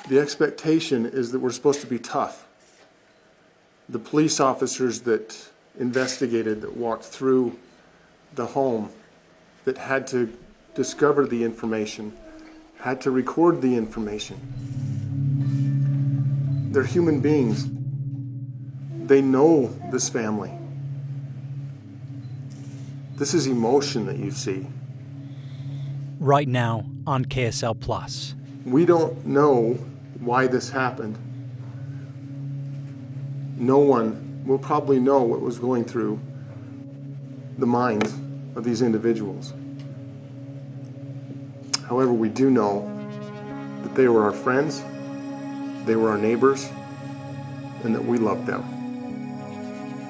The expectation is that we're supposed to be tough. The police officers that investigated, that walked through the home, that had to discover the information, had to record the information. They're human beings. They know this family. This is emotion that you see. Right now on KSL Plus. We don't know why this happened. No one will probably know what was going through the minds of these individuals. However, we do know that they were our friends, they were our neighbors, and that we loved them.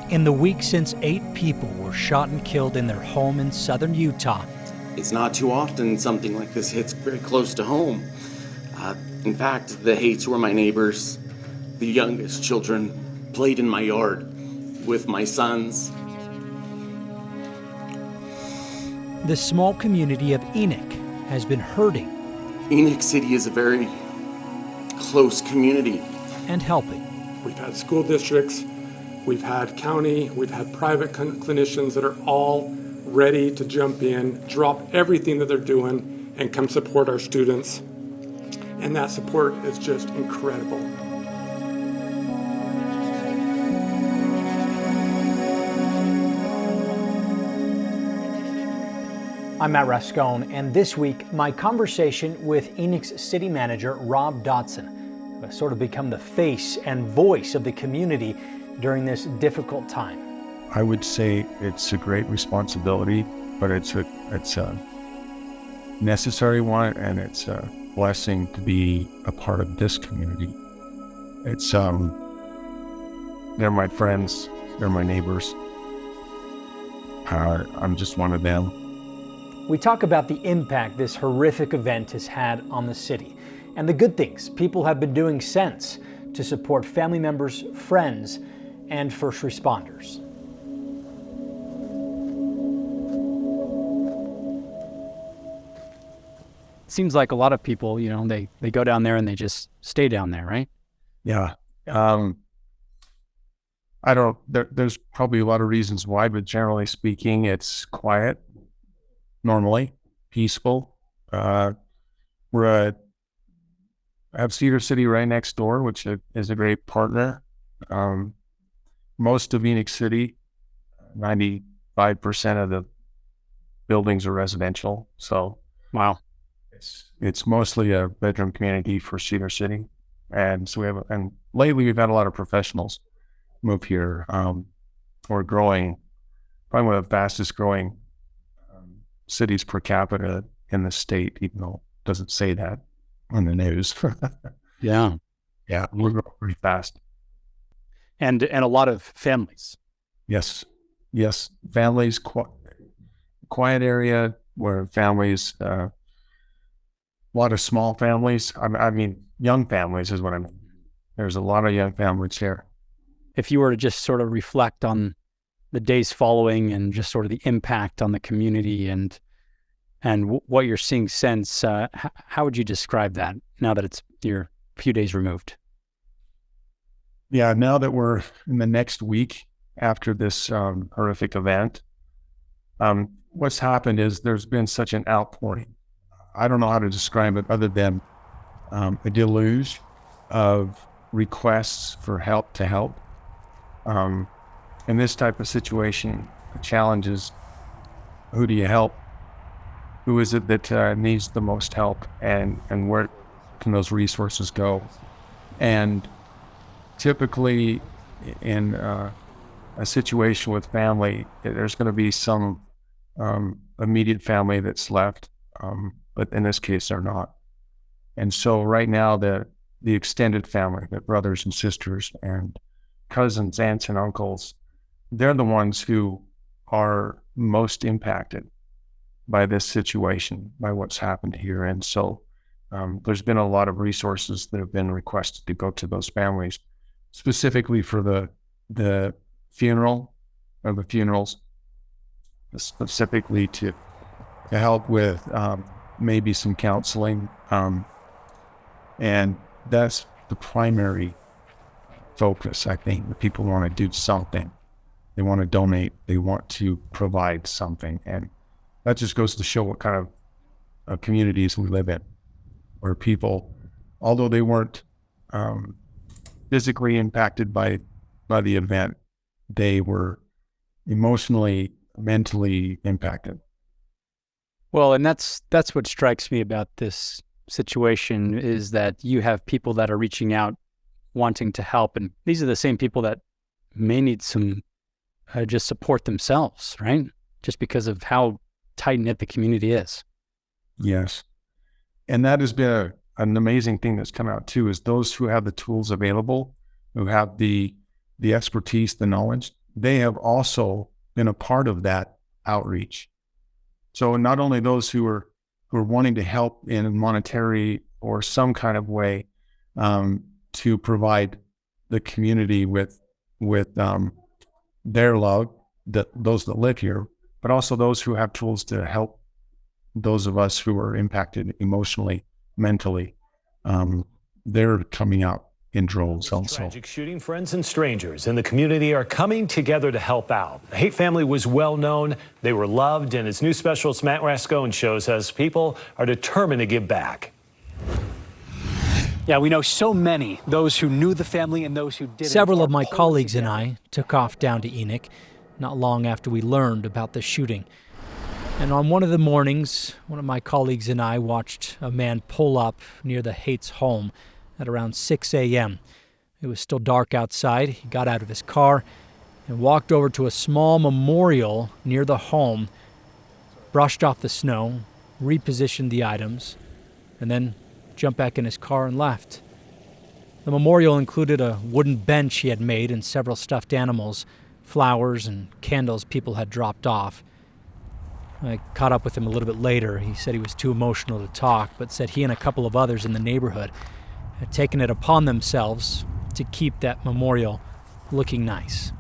In the week since 8 people were shot and killed in their home in southern Utah. It's not too often something like this hits very close to home. In fact, the Hates were my neighbors. The youngest children played in my yard with my sons. The small community of Enoch has been hurting. Enoch City is a very close community. And helping. We've had school districts, we've had county, we've had private clinicians that are all ready to jump in, drop everything that they're doing, and come support our students. And that support is just incredible. I'm Matt Rascone, and this week, my conversation with Enoch's city manager, Rob Dotson, who has sort of become the face and voice of the community during this difficult time. I would say it's a great responsibility, but it's a necessary one, and it's a blessing to be a part of this community. It's they're my friends, they're my neighbors. I'm just one of them. We talk about the impact this horrific event has had on the city and the good things people have been doing since to support family members, friends, and first responders. Seems like a lot of people, they go down there and they just stay down there, right? Yeah. There's probably a lot of reasons why, but generally speaking, it's quiet, normally, peaceful. I have Cedar City right next door, which is a great partner. Most of Enoch City, 95% of the buildings are residential. So, wow. It's mostly a bedroom community for Cedar City, and so lately we've had a lot of professionals move here. We're growing, probably one of the fastest growing cities per capita in the state, even though it doesn't say that on the news. Yeah, we're growing pretty fast, and a lot of families. Yes, families, quiet area where families. A lot of small families. I mean, young families is what I mean. There's a lot of young families here. If you were to just sort of reflect on the days following and just sort of the impact on the community and what you're seeing since, how would you describe that now that you're a few days removed? Yeah, now that we're in the next week after this horrific event, what's happened is there's been such an outpouring. I don't know how to describe it other than a deluge of requests for help to help. In this type of situation, the challenge is, who do you help? Who is it that needs the most help, and where can those resources go? And typically in a situation with family, there's going to be some immediate family that's left. But in this case, they're not. And so right now, the extended family, the brothers and sisters and cousins, aunts and uncles, they're the ones who are most impacted by this situation, by what's happened here. And so there's been a lot of resources that have been requested to go to those families, specifically for the funeral or the funerals, specifically to help with maybe some counseling, and that's the primary focus. I think the people want to do something. They want to donate. They want to provide something. And that just goes to show what kind of communities we live in, where people, although they weren't physically impacted by the event, they were emotionally, mentally impacted. Well, and that's what strikes me about this situation is that you have people that are reaching out, wanting to help, and these are the same people that may need some just support themselves, right? Just because of how tight-knit the community is. Yes. And that has been an amazing thing that's come out too, is those who have the tools available, who have the expertise, the knowledge, they have also been a part of that outreach. So not only those who are wanting to help in monetary or some kind of way to provide the community with their love, those that live here, but also those who have tools to help those of us who are impacted emotionally, mentally. They're coming out in droves also. Tragic shooting, friends and strangers in the community are coming together to help out. The Haight family was well known. They were loved, and as news specialist Matt Rascone shows us, people are determined to give back. Yeah, we know so many, those who knew the family and those who didn't. Several of my colleagues and I took off down to Enoch not long after we learned about the shooting. And on one of the mornings, one of my colleagues and I watched a man pull up near the Haight's home at around 6 a.m. It was still dark outside. He got out of his car and walked over to a small memorial near the home, brushed off the snow, repositioned the items, and then jumped back in his car and left. The memorial included a wooden bench he had made and several stuffed animals, flowers, and candles people had dropped off. I caught up with him a little bit later. He said he was too emotional to talk, but said he and a couple of others in the neighborhood had taken it upon themselves to keep that memorial looking nice.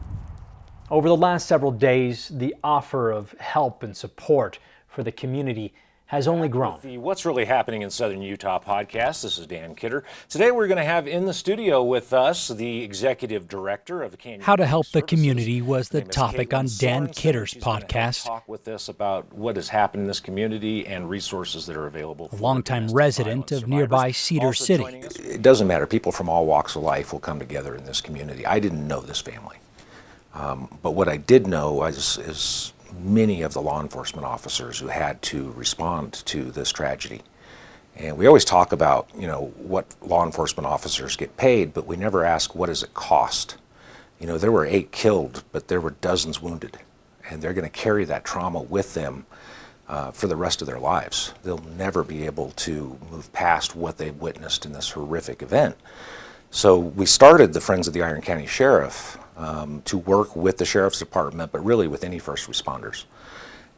Over the last several days, the offer of help and support for the community has only grown. The What's Really Happening in Southern Utah podcast. This is Dan Kidder. Today we're going to have in the studio with us the executive director of the Canyon. How to help the Services. community was the Her name is topic on Caitlin Dan Sorensen. Kidder's She's gonna podcast. Talk with us about what has happened in this community and resources that are available. A longtime resident of nearby Cedar City. It doesn't matter. People from all walks of life will come together in this community. I didn't know this family, but what I did know is many of the law enforcement officers who had to respond to this tragedy. And we always talk about, what law enforcement officers get paid, but we never ask what does it cost. There were 8 killed, but there were dozens wounded, and they're going to carry that trauma with them for the rest of their lives. They'll never be able to move past what they witnessed in this horrific event. So we started the Friends of the Iron County Sheriff to work with the Sheriff's Department, but really with any first responders,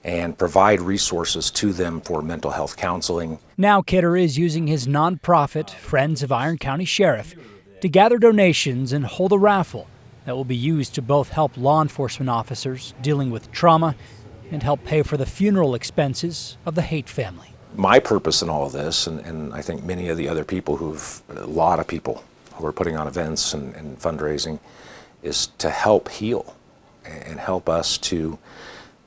and provide resources to them for mental health counseling. Now Kidder is using his nonprofit, Friends of Iron County Sheriff, to gather donations and hold a raffle that will be used to both help law enforcement officers dealing with trauma and help pay for the funeral expenses of the Haight family. My purpose in all of this, and I think many of the other people a lot of people who are putting on events and fundraising, is to help heal and help us to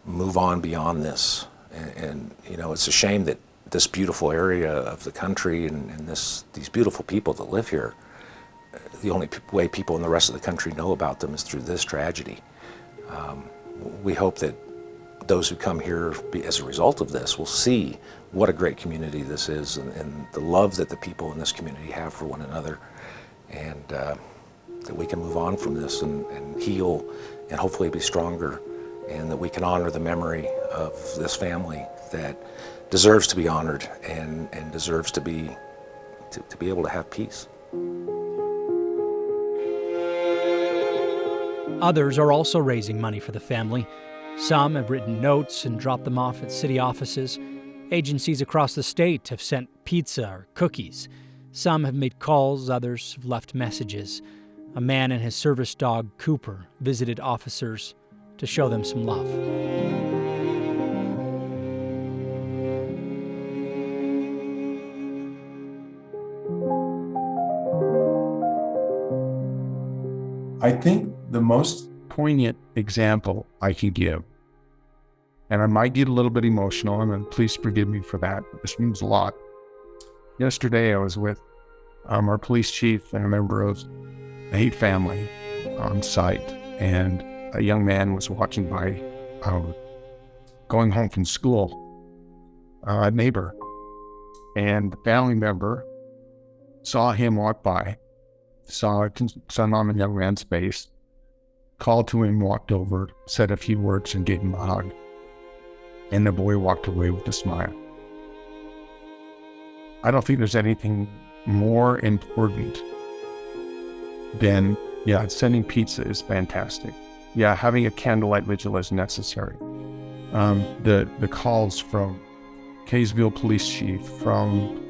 move on beyond this. And it's a shame that this beautiful area of the country and these beautiful people that live here, the only way people in the rest of the country know about them is through this tragedy. We hope that those who come here as a result of this will see what a great community this is and the love that the people in this community have for one another, and that we can move on from this and heal and hopefully be stronger, and that we can honor the memory of this family that deserves to be honored and deserves to be able to have peace. Others are also raising money for the family. Some have written notes and dropped them off at city offices. Agencies across the state have sent pizza or cookies. Some have made calls, others have left messages. A man and his service dog, Cooper, visited officers to show them some love. I think the most poignant example I can give, and I might get a little bit emotional, and please forgive me for that, but this means a lot. Yesterday I was with our police chief and a member of the Hate family on site, and a young man was watching by, going home from school, a neighbor, and the family member saw him walk by, saw on the young man's face, called to him, walked over, said a few words, and gave him a hug. And the boy walked away with a smile. I don't think there's anything more important than, sending pizza is fantastic. Yeah, having a candlelight vigil is necessary. The calls from Kaysville Police Chief, from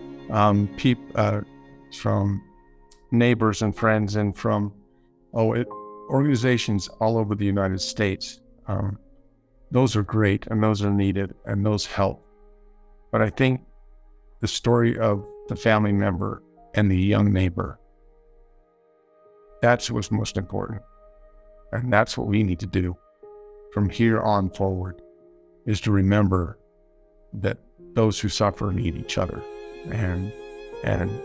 neighbors and friends, and from organizations all over the United States. Those are great, and those are needed, and those help. But I think the story of the family member and the young neighbor, that's what's most important. And that's what we need to do from here on forward, is to remember that those who suffer need each other. And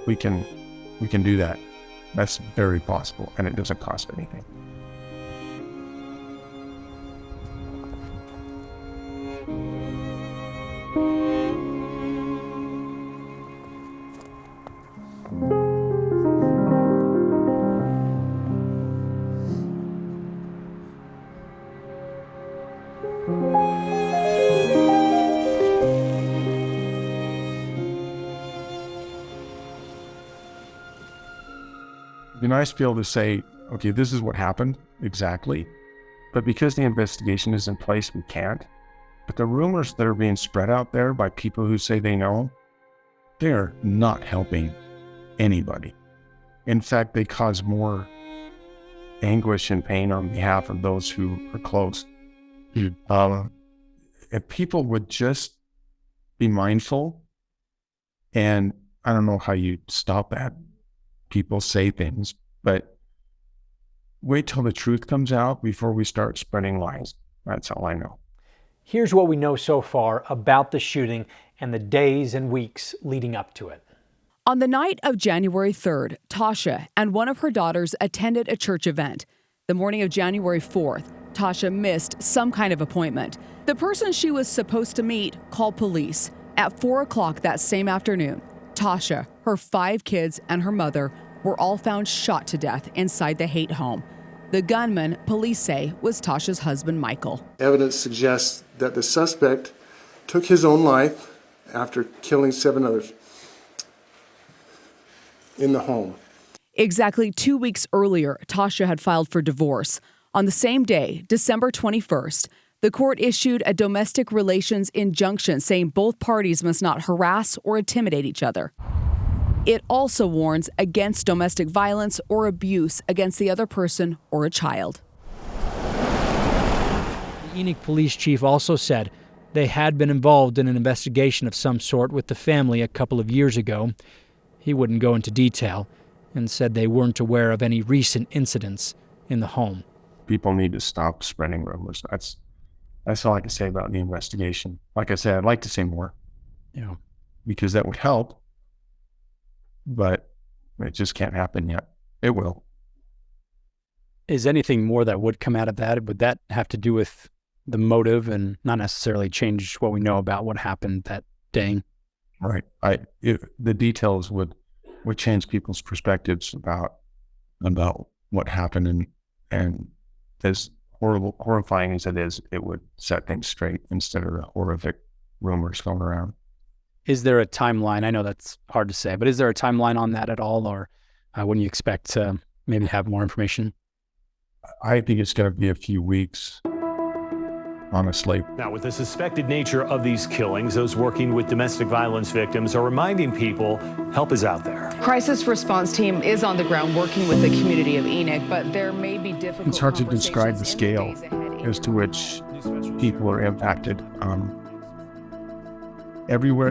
we can do that. That's very possible, and it doesn't cost anything. It'd be nice to be able to say, okay, this is what happened exactly, but because the investigation is in place, we can't. But the rumors that are being spread out there by people who say they know, they're not helping anybody. In fact, they cause more anguish and pain on behalf of those who are close. If people would just be mindful, and I don't know how you stop that. People say things, but wait till the truth comes out before we start spreading lies. That's all I know. Here's what we know so far about the shooting and the days and weeks leading up to it. On the night of January 3rd, Tasha and one of her daughters attended a church event. The morning of January 4th, Tasha missed some kind of appointment. The person she was supposed to meet called police. At 4 o'clock that same afternoon, Tasha, her 5 kids, and her mother were all found shot to death inside the Haight home. The gunman, police say, was Tasha's husband, Michael. Evidence suggests that the suspect took his own life after killing 7 others in the home. Exactly 2 weeks earlier, Tasha had filed for divorce. On the same day, December 21st, the court issued a domestic relations injunction saying both parties must not harass or intimidate each other. It also warns against domestic violence or abuse against the other person or a child. The Enoch police chief also said they had been involved in an investigation of some sort with the family a couple of years ago. He wouldn't go into detail and said they weren't aware of any recent incidents in the home. People need to stop spreading rumors. That's all I can say about the investigation. Like I said, I'd like to say more, because that would help, but it just can't happen yet. It will. Is anything more that would come out of that? Would that have to do with the motive and not necessarily change what we know about what happened that day? Right. The details would change people's perspectives about what happened, and as horrifying as it is, it would set things straight instead of the horrific rumors going around. Is there a timeline? I know that's hard to say, but is there a timeline on that at all, or when you expect to maybe have more information? I think it's going to be a few weeks, honestly. Now, with the suspected nature of these killings, those working with domestic violence victims are reminding people help is out there. Crisis response team is on the ground working with the community of Enoch, but there may be difficult. It's hard to describe the scale as to which people are impacted. Everywhere,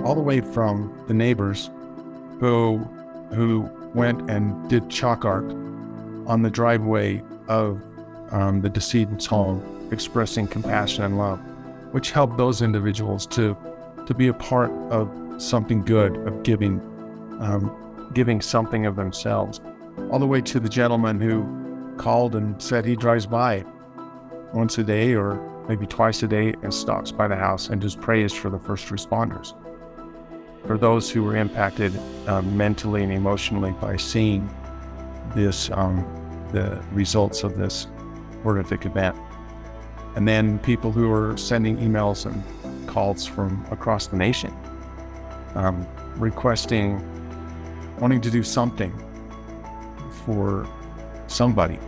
all the way from the neighbors who went and did chalk art on the driveway of the decedent's home, expressing compassion and love, which helped those individuals to be a part of something good, of giving something of themselves, all the way to the gentleman who called and said he drives by once a day or maybe twice a day and stops by the house and just prays for the first responders. For those who were impacted mentally and emotionally by seeing this, the results of this horrific event. And then people who are sending emails and calls from across the nation, requesting, wanting to do something for somebody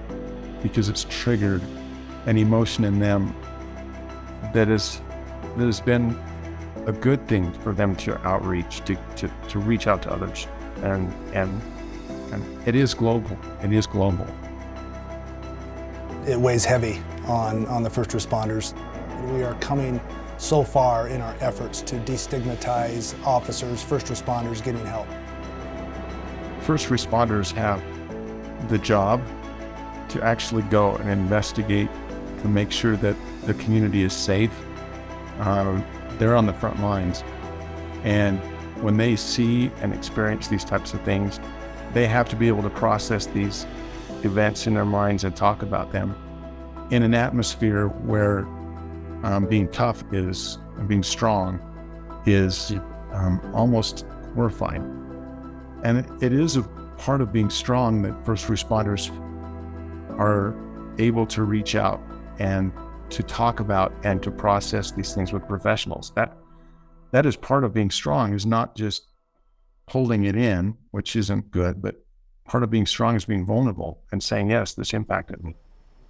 because it's triggered an emotion in them that has been a good thing for them to outreach, to reach out to others. And it is global. It is global. It weighs heavy on the first responders. We are coming so far in our efforts to destigmatize officers, first responders getting help. First responders have the job to actually go and investigate, to make sure that the community is safe. They're on the front lines. And when they see and experience these types of things, they have to be able to process these events in their minds and talk about them in an atmosphere where being tough is, and being strong is almost horrifying. And it is a part of being strong that first responders are able to reach out and to talk about and to process these things with professionals. That is part of being strong, is not just holding it in, which isn't good, but part of being strong is being vulnerable and saying, yes, this impacted me.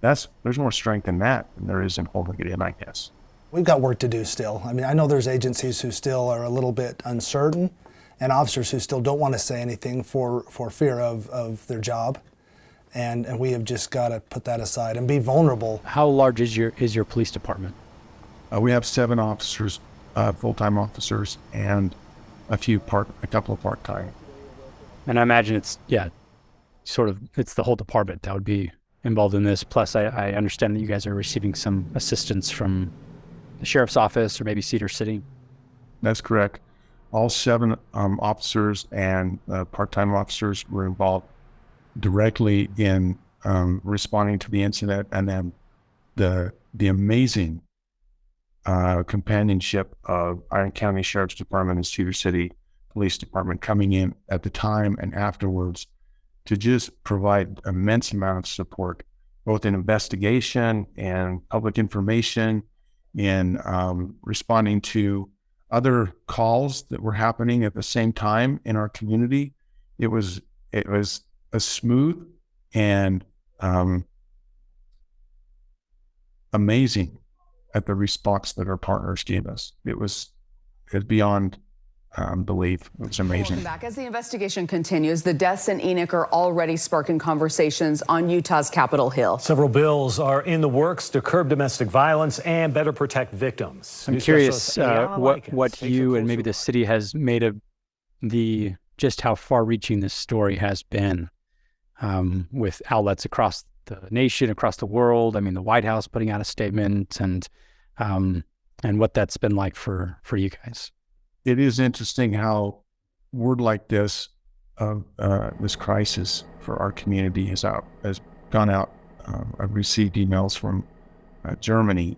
There's more strength in that than there is in holding it in, I guess. We've got work to do still. I mean, I know there's agencies who still are a little bit uncertain, and officers who still don't want to say anything for fear of their job. And we have just got to put that aside and be vulnerable. How large is your police department? We have 7 officers, full-time officers, and a couple of part-time. And I imagine it's the whole department that would be involved in this. Plus, I understand that you guys are receiving some assistance from the sheriff's office or maybe Cedar City. That's correct. All 7 officers and part-time officers were involved directly in responding to the incident, and then the amazing companionship of Iron County Sheriff's Department and Cedar City Police Department coming in at the time and afterwards to just provide immense amount of support, both in investigation and public information, in responding to other calls that were happening at the same time in our community. It was a smooth and amazing at the response that our partners gave us. It was beyond belief. It was amazing. Welcome back. As the investigation continues, the deaths in Enoch are already sparking conversations on Utah's Capitol Hill. Several bills are in the works to curb domestic violence and better protect victims. I'm curious what you and maybe the city has made of just how far-reaching this story has been, with outlets across the nation, across the world. I mean, the White House putting out a statement, and what that's been like for you guys. It is interesting how word like this, this crisis for our community has gone out. I've received emails from Germany,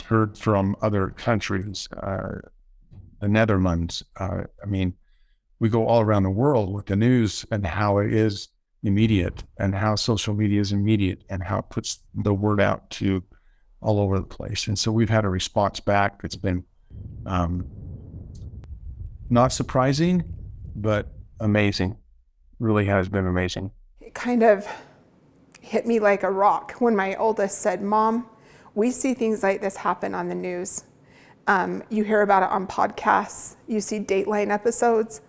heard from other countries, the Netherlands. I mean, we go all around the world with the news and how it is immediate, and how social media is immediate, and how it puts the word out to all over the place. And so we've had a response back that's been not surprising, but amazing. Really has been amazing. It kind of hit me like a rock when my oldest said, "Mom, we see things like this happen on the news. You hear about it on podcasts, you see Dateline episodes,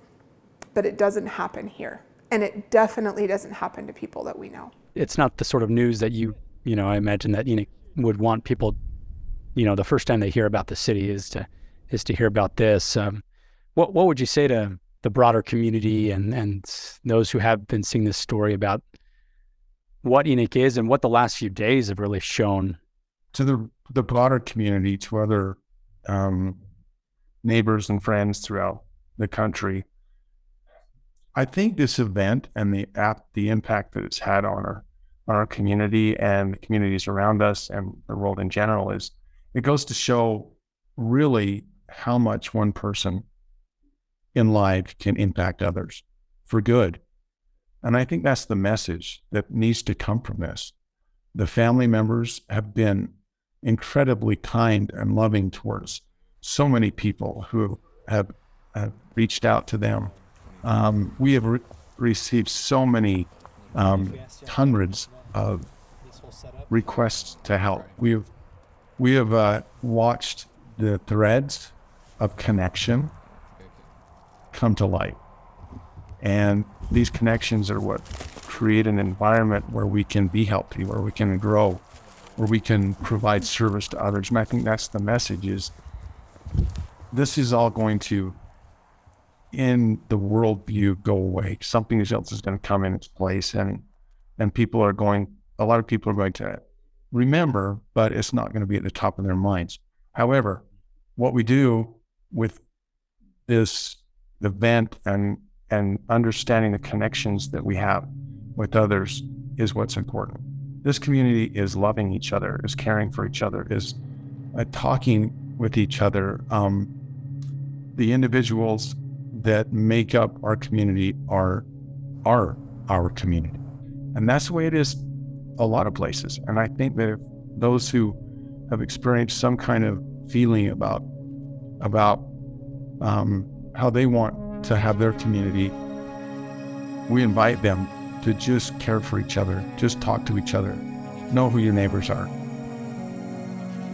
but it doesn't happen here. And it definitely doesn't happen to people that we know." It's not the sort of news that I imagine that Enoch would want people, the first time they hear about the city is to hear about this. What would you say to the broader community and those who have been seeing this story about what Enoch is and what the last few days have really shown? To the broader community, to other neighbors and friends throughout the country, I think this event and the impact that it's had on our community and the communities around us and the world in general it goes to show really how much one person in life can impact others for good. And I think that's the message that needs to come from this. The family members have been incredibly kind and loving towards so many people who have reached out to them. We have received so many hundreds of requests to help. We have watched the threads of connection come to light. And these connections are what create an environment where we can be healthy, where we can grow, where we can provide service to others. And I think that's the message is this is all going to, in the worldview, go away. Something else is going to come in its place, and a lot of people are going to remember, but it's not going to be at the top of their minds. However, what we do with this event and understanding the connections that we have with others is what's important. This community is loving each other, is caring for each other, is talking with each other. The individuals that make up our community are our community. And that's the way it is a lot of places. And I think that if those who have experienced some kind of feeling about how they want to have their community, we invite them to just care for each other, just talk to each other, know who your neighbors are.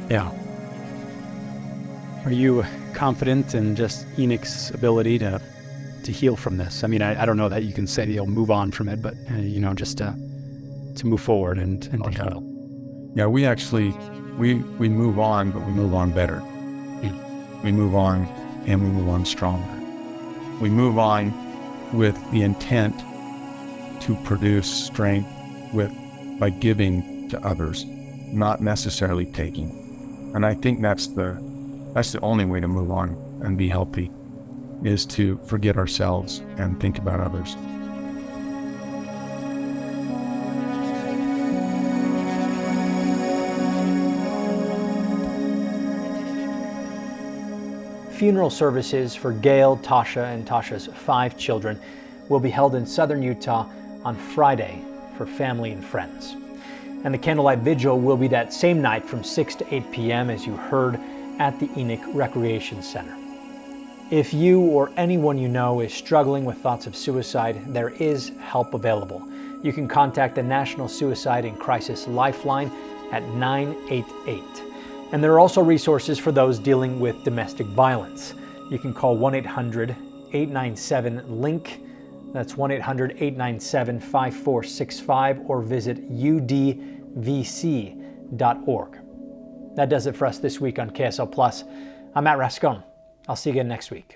Yeah. Are you confident in just Enoch's ability to heal from this? I mean, I don't know that you can say that you'll move on from it, but just to move forward and to heal. Yeah, we move on, but we move on better. We move on, and we move on stronger. We move on with the intent to produce strength by giving to others, not necessarily taking. And I think that's the only way to move on and be healthy, is to forget ourselves and think about others. Funeral services for Gail, Tasha, and Tasha's 5 children will be held in southern Utah on Friday for family and friends. And the candlelight vigil will be that same night from 6 to 8 p.m. as you heard at the Enoch Recreation Center. If you or anyone you know is struggling with thoughts of suicide, there is help available. You can contact the National Suicide and Crisis Lifeline at 988. And there are also resources for those dealing with domestic violence. You can call 1-800-897-LINK. That's 1-800-897-5465, or visit udvc.org. That does it for us this week on KSL Plus. I'm Matt Rascone. I'll see you again next week.